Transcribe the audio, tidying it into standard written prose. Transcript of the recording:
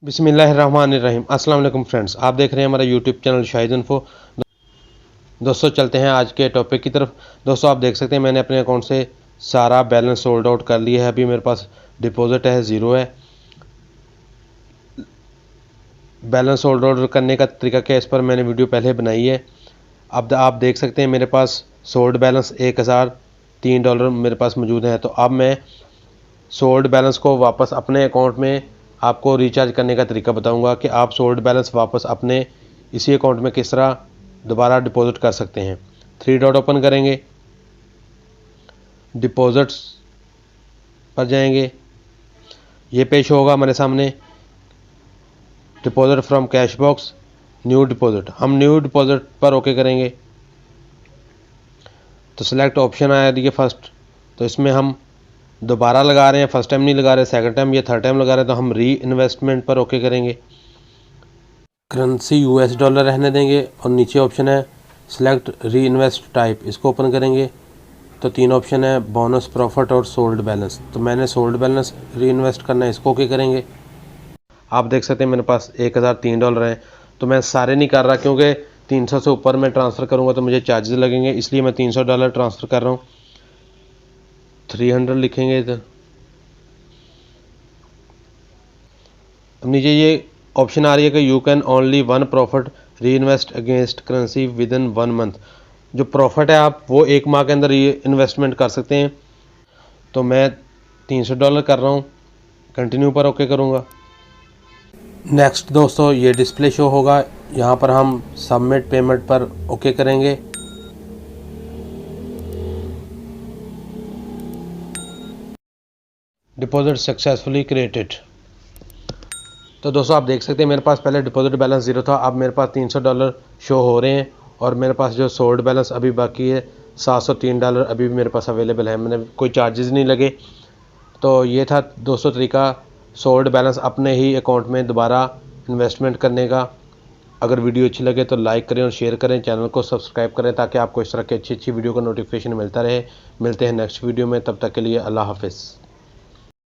बिस्मिल्लाहिर्रहमानिर्रहीम। अस्सलाम वालेकुम फ्रेंड्स, आप देख रहे हैं हमारा यूट्यूब चैनल शाहिद इन्फो। दोस्तों चलते हैं आज के टॉपिक की तरफ। दोस्तों आप देख सकते हैं मैंने अपने अकाउंट से सारा बैलेंस सोल्ड आउट कर लिया है। अभी मेरे पास डिपॉजिट है, ज़ीरो है। बैलेंस सोल्ड आउट करने का तरीका क्या है, इस पर मैंने वीडियो पहले बनाई है। अब आप देख सकते हैं मेरे पास सोल्ड बैलेंस $1003 मेरे पास मौजूद है। तो अब मैं सोल्ड बैलेंस को वापस अपने अकाउंट में आपको रिचार्ज करने का तरीका बताऊंगा कि आप सोल्ड बैलेंस वापस अपने इसी अकाउंट में किस तरह दोबारा डिपॉजिट कर सकते हैं। थ्री डॉट ओपन करेंगे, डिपॉजिट्स पर जाएंगे, ये पेज होगा हमारे सामने, deposit from cash box, new deposit. हम न्यू डिपॉजिट पर ओके करेंगे तो सिलेक्ट ऑप्शन आया ये फर्स्ट। तो इसमें हम दोबारा लगा रहे हैं, फर्स्ट टाइम नहीं लगा रहे, सेकंड टाइम या थर्ड टाइम लगा रहे हैं, तो हम री इन्वेस्टमेंट पर ओके करेंगे। करेंसी US डॉलर रहने देंगे और नीचे ऑप्शन है सिलेक्ट री इन्वेस्ट टाइप, इसको ओपन करेंगे तो तीन ऑप्शन है बोनस, प्रॉफिट और सोल्ड बैलेंस। तो मैंने सोल्ड बैलेंस री इन्वेस्ट करना है, इसको ओके करेंगे। आप देख सकते हैं मेरे पास $1003 हैं। तो मैं सारे नहीं कर रहा क्योंकि 300 से ऊपर मैं ट्रांसफ़र करूँगा तो मुझे चार्जेस लगेंगे, इसलिए मैं $300 ट्रांसफ़र कर रहा हूँ। 300 लिखेंगे इधर। अब नीचे ये ऑप्शन आ रही है कि you can only won profit reinvest against currency within 1 month. जो प्रॉफिट है आप वो 1 माह के अंदर ये इन्वेस्टमेंट कर सकते हैं। तो मैं $300 कर रहा हूँ, कंटिन्यू पर ओके करूँगा। नेक्स्ट दोस्तों ये डिस्प्ले शो होगा, यहाँ पर हम सबमिट पेमेंट पर ओके करेंगे। Deposit successfully created. तो दोस्तों आप देख सकते हैं मेरे पास पहले डिपॉजिट बैलेंस ज़ीरो था, अब मेरे पास $300 शो हो रहे हैं और मेरे पास जो सोल्ड बैलेंस अभी बाकी है $703 अभी भी मेरे पास अवेलेबल है। मैंने कोई चार्जेस नहीं लगे। तो ये था दोस्तों तरीका सोल्ड बैलेंस अपने ही अकाउंट में दोबारा इन्वेस्टमेंट करने का। अगर वीडियो अच्छी लगे तो लाइक करें और शेयर करें, चैनल को सब्सक्राइब करें ताकि आपको इस तरह की अच्छी वीडियो का नोटिफिकेशन मिलता रहे। मिलते हैं नेक्स्ट वीडियो में, तब तक के लिए अल्लाह हाफिज़।